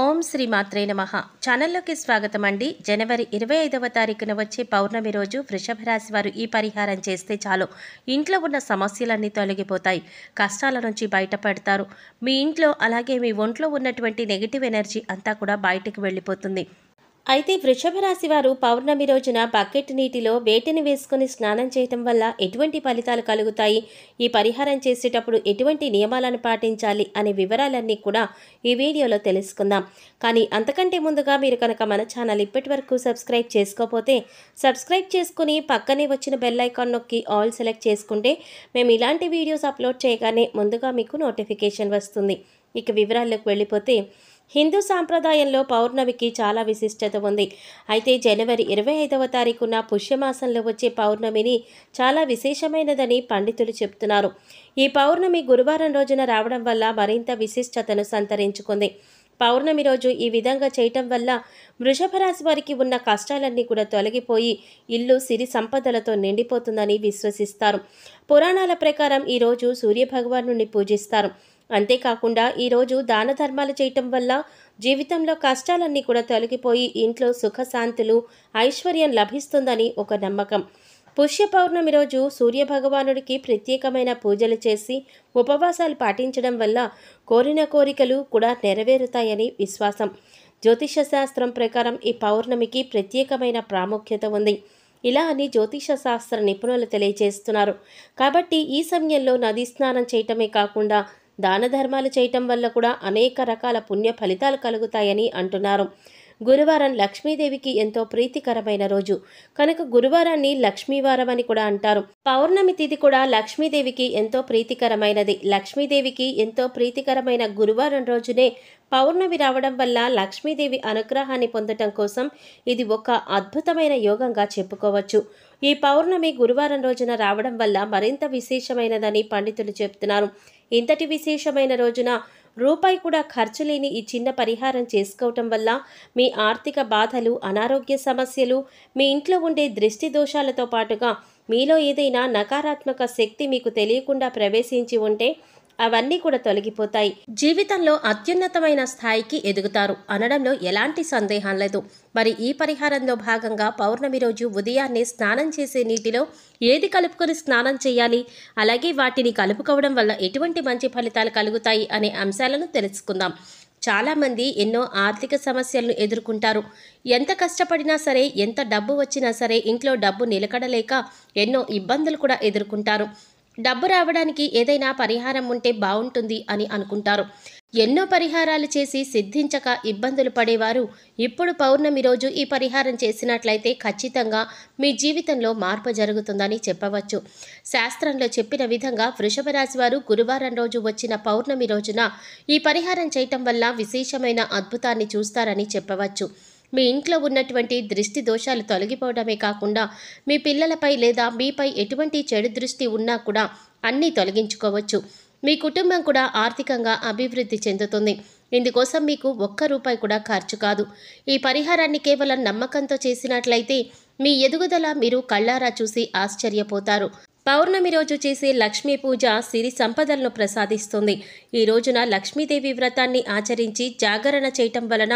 ఓం శ్రీ మాత్రే నమః. ఛానల్లోకి స్వాగతం అండి. జనవరి 25వ తారీఖున వచ్చే పౌర్ణమి రోజు వృషభ రాశి వారు ఈ పరిహారం చేస్తే చాలు ఇంట్లో ఉన్న సమస్యలన్నీ తొలగిపోతాయి. కష్టాల నుంచి బయటపడతారు. మీ ఇంట్లో అలాగే మీ ఒంట్లో ఉన్నటువంటి నెగిటివ్ ఎనర్జీ అంతా కూడా బయటకు వెళ్ళిపోతుంది. అయితే వృషభ రాశి వారు పౌర్ణమి రోజున బకెట్ నీటిలో వేటిని వేసుకుని స్నానం చేయటం వల్ల ఎటువంటి ఫలితాలు కలుగుతాయి, ఈ పరిహారం చేసేటప్పుడు ఎటువంటి నియమాలను పాటించాలి అనే వివరాలన్నీ కూడా ఈ వీడియోలో తెలుసుకుందాం. కానీ అంతకంటే ముందుగా మీరు కనుక మన ఛానల్ ఇప్పటి వరకు సబ్స్క్రైబ్ చేసుకోకపోతే సబ్స్క్రైబ్ చేసుకుని పక్కనే వచ్చిన బెల్ ఐకాన్ నొక్కి ఆల్ సెలెక్ట్ చేసుకుంటే మేము ఇలాంటి వీడియోస్ అప్లోడ్ చేయగానే ముందుగా మీకు నోటిఫికేషన్ వస్తుంది. ఇక వివరాల్లోకి వెళ్ళిపోతే హిందూ సాంప్రదాయంలో పౌర్ణమికి చాలా విశిష్టత ఉంది. అయితే జనవరి 25వ తారీఖున పుష్యమాసంలో వచ్చే పౌర్ణమిని చాలా విశేషమైనదని పండితులు చెప్తున్నారు. ఈ పౌర్ణమి గురువారం రోజున రావడం వల్ల మరింత విశిష్టతను సంతరించుకుంది. పౌర్ణమి రోజు ఈ విధంగా చేయటం వల్ల వృషభ రాశి వారికి ఉన్న కష్టాలన్నీ కూడా తొలగిపోయి ఇల్లు సిరి సంపదలతో నిండిపోతుందని విశ్వసిస్తారు. పురాణాల ప్రకారం ఈరోజు సూర్యభగవానుని పూజిస్తారు. అంతేకాకుండా ఈరోజు దాన ధర్మాలు చేయటం వల్ల జీవితంలో కష్టాలన్నీ కూడా తొలగిపోయి ఇంట్లో సుఖశాంతులు ఐశ్వర్యం లభిస్తుందని ఒక నమ్మకం. పుష్య పౌర్ణమి రోజు సూర్యభగవానుడికి ప్రత్యేకమైన పూజలు చేసి ఉపవాసాలు పాటించడం వల్ల కోరిన కోరికలు కూడా నెరవేరుతాయని విశ్వాసం. జ్యోతిష శాస్త్రం ప్రకారం ఈ పౌర్ణమికి ప్రత్యేకమైన ప్రాముఖ్యత ఉంది. ఇలా అని జ్యోతిష శాస్త్ర నిపుణులు తెలియజేస్తున్నారు. కాబట్టి ఈ సమయంలో నదీ స్నానం చేయటమే కాకుండా దాన ధర్మాలు చేయటం వల్ల కూడా అనేక రకాల పుణ్య ఫలితాలు కలుగుతాయని అంటున్నారు. గురువారం లక్ష్మీదేవికి ఎంతో ప్రీతికరమైన రోజు కనుక గురువారాన్ని లక్ష్మీవారం అని కూడా అంటారు. పౌర్ణమి తిథి కూడా లక్ష్మీదేవికి ఎంతో ప్రీతికరమైనది. లక్ష్మీదేవికి ఎంతో ప్రీతికరమైన గురువారం రోజునే పౌర్ణమి రావడం వల్ల లక్ష్మీదేవి అనుగ్రహాన్ని పొందటం కోసం ఇది ఒక అద్భుతమైన యోగంగా చెప్పుకోవచ్చు. ఈ పౌర్ణమి గురువారం రోజున రావడం వల్ల మరింత విశేషమైనదని పండితులు చెప్తున్నారు. ఇంతటి విశేషమైన రోజున రూపాయి కూడా ఖర్చు లేని ఈ చిన్న పరిహారం చేసుకోవటం వల్ల మీ ఆర్థిక బాధలు, అనారోగ్య సమస్యలు, మీ ఇంట్లో ఉండే దృష్టి దోషాలతో పాటుగా మీలో ఏదైనా నకారాత్మక శక్తి మీకు తెలియకుండా ప్రవేశించి ఉంటే అవన్నీ కూడా తొలగిపోతాయి. జీవితంలో అత్యున్నతమైన స్థాయికి ఎదుగుతారు అనడంలో ఎలాంటి సందేహం లేదు. మరి ఈ పరిహారంలో భాగంగా పౌర్ణమి రోజు ఉదయాన్నే స్నానం చేసే నీటిలో ఏది కలుపుకొని స్నానం చేయాలి, అలాగే వాటిని కలుపుకోవడం వల్ల ఎటువంటి మంచి ఫలితాలు కలుగుతాయి అనే అంశాలను తెలుసుకుందాం. చాలామంది ఎన్నో ఆర్థిక సమస్యలను ఎదుర్కొంటారు. ఎంత కష్టపడినా సరే, ఎంత డబ్బు వచ్చినా సరే ఇంట్లో డబ్బు నిలకడలేక ఎన్నో ఇబ్బందులు కూడా ఎదుర్కొంటారు. డబ్బు రావడానికి ఏదైనా పరిహారం ఉంటే బాగుంటుంది అని అనుకుంటారు. ఎన్నో పరిహారాలు చేసి సిద్ధించక ఇబ్బందులు పడేవారు ఇప్పుడు పౌర్ణమి రోజు ఈ పరిహారం చేసినట్లయితే ఖచ్చితంగా మీ జీవితంలో మార్పు జరుగుతుందని చెప్పవచ్చు. శాస్త్రంలో చెప్పిన విధంగా వృషభ రాశి వారు గురువారం రోజు వచ్చిన పౌర్ణమి రోజున ఈ పరిహారం చేయటం వల్ల విశేషమైన అద్భుతాన్ని చూస్తారని చెప్పవచ్చు. మీ ఇంట్లో ఉన్నటువంటి దృష్టి దోషాలు తొలగిపోవడమే కాకుండా మీ పిల్లలపై లేదా మీపై ఎటువంటి చెడు దృష్టి ఉన్నా కూడా అన్నీ తొలగించుకోవచ్చు. మీ కుటుంబం కూడా ఆర్థికంగా అభివృద్ధి చెందుతుంది. ఇందుకోసం మీకు ఒక్క రూపాయి కూడా ఖర్చు కాదు. ఈ పరిహారాన్ని కేవలం నమ్మకంతో చేసినట్లయితే మీ ఎదుగుదల మీరు కళ్ళారా చూసి ఆశ్చర్యపోతారు. పౌర్ణమి రోజు చేసే లక్ష్మీ పూజ సిరి సంపదలను ప్రసాదిస్తుంది. ఈ రోజున లక్ష్మీదేవి వ్రతాన్ని ఆచరించి జాగరణ చేయటం వలన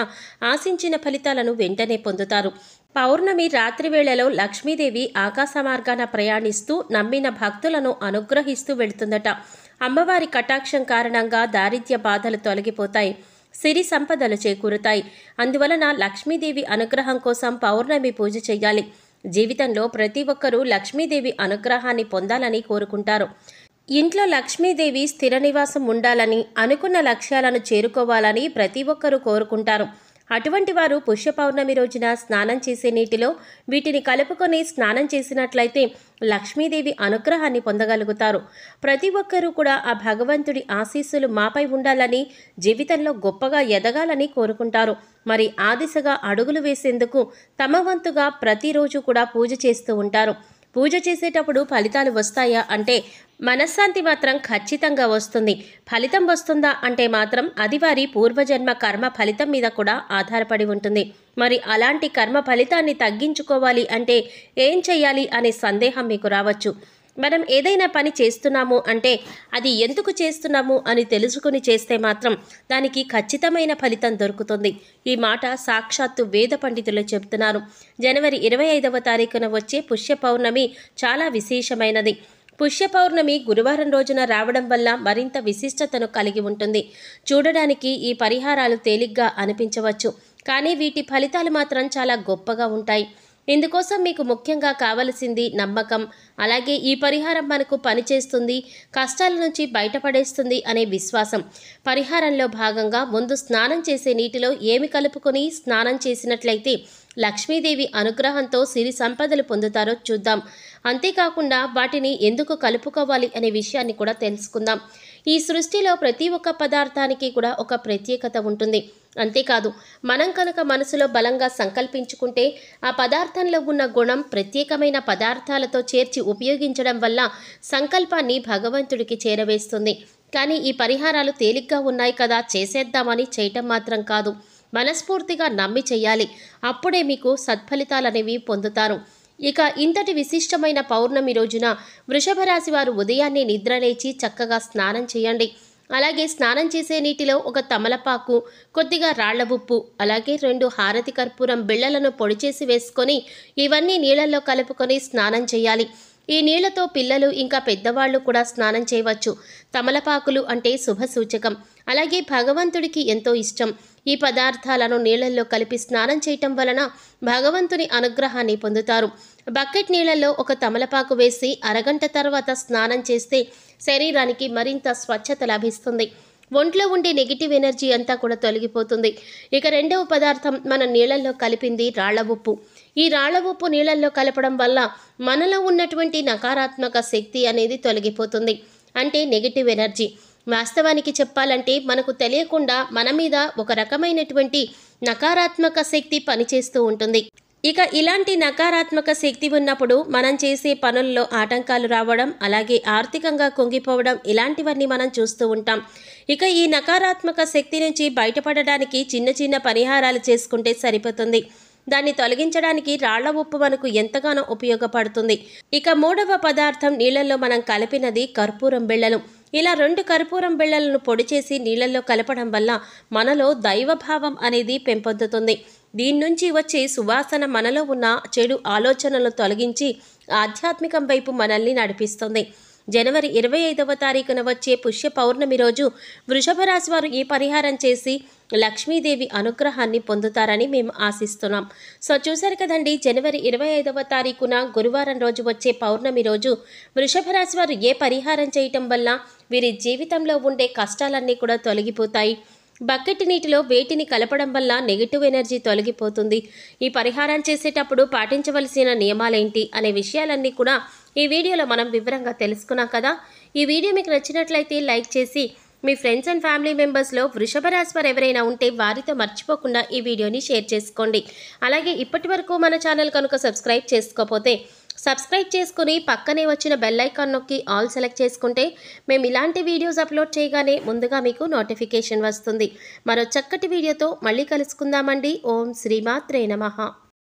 ఆశించిన ఫలితాలను వెంటనే పొందుతారు. పౌర్ణమి రాత్రి వేళలో లక్ష్మీదేవి ఆకాశ మార్గాన ప్రయాణిస్తూ నమ్మిన భక్తులను అనుగ్రహిస్తూ వెళుతుందట. అమ్మవారి కటాక్షం కారణంగా దారిద్ర్య బాధలు తొలగిపోతాయి, సిరి సంపదలు చేకూరుతాయి. అందువలన లక్ష్మీదేవి అనుగ్రహం కోసం పౌర్ణమి పూజ చేయాలి. జీవితంలో ప్రతి ఒక్కరూ లక్ష్మీదేవి అనుగ్రహాన్ని పొందాలని కోరుకుంటారు. ఇంట్లో లక్ష్మీదేవి స్థిర నివాసం ఉండాలని, అనుకున్న లక్ష్యాలను చేరుకోవాలని ప్రతి ఒక్కరూ కోరుకుంటారు. అటువంటి వారు పుష్య పౌర్ణమి రోజున స్నానం చేసే నీటిలో వీటిని కలుపుకొని స్నానం చేసినట్లయితే లక్ష్మీదేవి అనుగ్రహాన్ని పొందగలుగుతారు. ప్రతి ఒక్కరూ కూడా ఆ భగవంతుడి ఆశీస్సులు మాపై ఉండాలని, జీవితంలో గొప్పగా ఎదగాలని కోరుకుంటారు. మరి ఆ దిశగా అడుగులు వేసేందుకు తమ వంతుగా ప్రతిరోజు కూడా పూజ చేస్తూ ఉంటారు. పూజ చేసేటప్పుడు ఫలితాలు వస్తాయా అంటే మనశ్శాంతి మాత్రం ఖచ్చితంగా వస్తుంది. ఫలితం వస్తుందా అంటే మాత్రం అది వారి పూర్వజన్మ కర్మ ఫలితం మీద కూడా ఆధారపడి ఉంటుంది. మరి అలాంటి కర్మ ఫలితాన్ని తగ్గించుకోవాలి అంటే ఏం చేయాలి అనే సందేహం మీకు రావచ్చు. మనం ఏదైనా పని చేస్తున్నాము అంటే అది ఎందుకు చేస్తున్నాము అని తెలుసుకుని చేస్తే మాత్రం దానికి ఖచ్చితమైన ఫలితం దొరుకుతుంది. ఈ మాట సాక్షాత్తు వేద పండితులు చెబుతున్నారు. జనవరి 25వ తారీఖున వచ్చే పుష్య పౌర్ణమి చాలా విశేషమైనది. పుష్య పౌర్ణమి గురువారం రోజున రావడం వల్ల మరింత విశిష్టతను కలిగి ఉంటుంది. చూడడానికి ఈ పరిహారాలు తేలిగ్గా అనిపించవచ్చు, కానీ వీటి ఫలితాలు మాత్రం చాలా గొప్పగా ఉంటాయి. ఇందుకోసం మీకు ముఖ్యంగా కావలసింది నమ్మకం, అలాగే ఈ పరిహారం మనకు పనిచేస్తుంది, కష్టాల నుంచి బయటపడేస్తుంది అనే విశ్వాసం. పరిహారంలో భాగంగా ముందు స్నానం చేసే నీటిలో ఏమి కలుపుకొని స్నానం చేసినట్లయితే లక్ష్మీదేవి అనుగ్రహంతో సిరి సంపదలు పొందుతారో చూద్దాం. అంతేకాకుండా వాటిని ఎందుకు కలుపుకోవాలి అనే విషయాన్ని కూడా తెలుసుకుందాం. ఈ సృష్టిలో ప్రతి ఒక్క పదార్థానికి కూడా ఒక ప్రత్యేకత ఉంటుంది. అంతేకాదు, మనం కనుక మనసులో బలంగా సంకల్పించుకుంటే ఆ పదార్థంలో ఉన్న గుణం ప్రత్యేకమైన పదార్థాలతో చేర్చి ఉపయోగించడం వల్ల సంకల్పాన్ని భగవంతుడికి చేరవేస్తుంది. కానీ ఈ పరిహారాలు తేలిగ్గా ఉన్నాయి కదా, చేసేద్దామని చేయటం మాత్రం కాదు, మనస్ఫూర్తిగా నమ్మి చేయాలి. అప్పుడే మీకు సత్ఫలితాలనేవి పొందుతారు. ఇక ఇంతటి విశిష్టమైన పౌర్ణమి రోజున వృషభ రాశి వారు ఉదయాన్నే నిద్రలేచి చక్కగా స్నానం చేయండి. అలాగే స్నానం చేసే నీటిలో ఒక తమలపాకు, కొద్దిగా రాళ్ల ఉప్పు, అలాగే 2 హారతి కర్పూరం బిళ్ళలను పొడి చేసి వేసుకొని ఇవన్నీ నీళ్ళల్లో కలుపుకొని స్నానం చేయాలి. ఈ నీళ్లతో పిల్లలు ఇంకా పెద్దవాళ్ళు కూడా స్నానం చేయవచ్చు. తమలపాకులు అంటే శుభ సూచకం, అలాగే భగవంతుడికి ఎంతో ఇష్టం. ఈ పదార్థాలను నీళ్లలో కలిపి స్నానం చేయటం వలన భగవంతుని అనుగ్రహాన్ని పొందుతారు. బకెట్ నీళ్లలో ఒక తమలపాకు వేసి అరగంట తర్వాత స్నానం చేస్తే శరీరానికి మరింత స్వచ్ఛత లభిస్తుంది. ఒంట్లో ఉండే నెగిటివ్ ఎనర్జీ అంతా కూడా తొలగిపోతుంది. ఇక రెండవ పదార్థం మన నీళ్లలో కలిపింది రాళ్ల ఉప్పు. ఈ రాళ్ల ఉప్పు నీళ్లలో కలపడం వల్ల మనలో ఉన్నటువంటి నకారాత్మక శక్తి అనేది తొలగిపోతుంది, అంటే నెగిటివ్ ఎనర్జీ. వాస్తవానికి చెప్పాలంటే మనకు తెలియకుండా మన మీద ఒక రకమైనటువంటి నకారాత్మక శక్తి పనిచేస్తూ ఉంటుంది. ఇక ఇలాంటి నకారాత్మక శక్తి ఉన్నప్పుడు మనం చేసే పనుల్లో ఆటంకాలు రావడం, అలాగే ఆర్థికంగా కుంగిపోవడం, ఇలాంటివన్నీ మనం చూస్తూ ఉంటాం. ఇక ఈ నకారాత్మక శక్తి నుంచి బయటపడడానికి చిన్న చిన్న పరిహారాలు చేసుకుంటే సరిపోతుంది. దాన్ని తొలగించడానికి రాళ్ల ఉప్పు మనకు ఎంతగానో ఉపయోగపడుతుంది. ఇక మూడవ పదార్థం నీళ్లలో మనం కలిపినది కర్పూరం బిళ్ళలు. ఇలా 2 కర్పూరం బిళ్ళలను పొడి చేసి నీళ్లలో కలపడం వల్ల మనలో దైవభావం అనేది పెంపొందుతుంది. దీని నుంచి వచ్చే సువాసన మనలో ఉన్న చెడు ఆలోచనలు తొలగించి ఆధ్యాత్మికం వైపు మనల్ని నడిపిస్తుంది. జనవరి 25వ తారీఖున వచ్చే పుష్య పౌర్ణమి రోజు వృషభ రాశి వారు ఈ పరిహారం చేసి లక్ష్మీదేవి అనుగ్రహాన్ని పొందుతారని మేము ఆశిస్తున్నాం. సో చూశారు కదండి, జనవరి 25వ తారీఖున గురువారం రోజు వచ్చే పౌర్ణమి రోజు వృషభ రాశి వారు ఏ పరిహారం చేయటం వల్ల వీరి జీవితంలో ఉండే కష్టాలన్నీ కూడా తొలగిపోతాయి. బకెట్ నీటిలో వేటిని కలపడం వల్ల నెగిటివ్ ఎనర్జీ తొలగిపోతుంది. ఈ పరిహారం చేసేటప్పుడు పాటించవలసిన నియమాలేంటి అనే విషయాలన్నీ కూడా ఈ వీడియోలో మనం వివరంగా తెలుసుకున్నాం కదా. ఈ వీడియో మీకు నచ్చినట్లయితే లైక్ చేసి మీ ఫ్రెండ్స్ అండ్ ఫ్యామిలీ మెంబర్స్లో వృషభ రాశి వారు ఎవరైనా ఉంటే వారితో మర్చిపోకుండా ఈ వీడియోని షేర్ చేసుకోండి. అలాగే ఇప్పటి వరకు మన ఛానల్ కనుక సబ్స్క్రైబ్ చేసుకోకపోతే సబ్స్క్రైబ్ చేసుకుని పక్కనే వచ్చిన బెల్ ఐకాన్ నొక్కి ఆల్ సెలెక్ట్ చేసుకుంటే మేము ఇలాంటి వీడియోస్ అప్లోడ్ చేయగానే ముందుగా మీకు నోటిఫికేషన్ వస్తుంది. మరో చక్కటి వీడియోతో మళ్ళీ కలుసుకుందామండి. ఓం శ్రీమాత్రే నమః.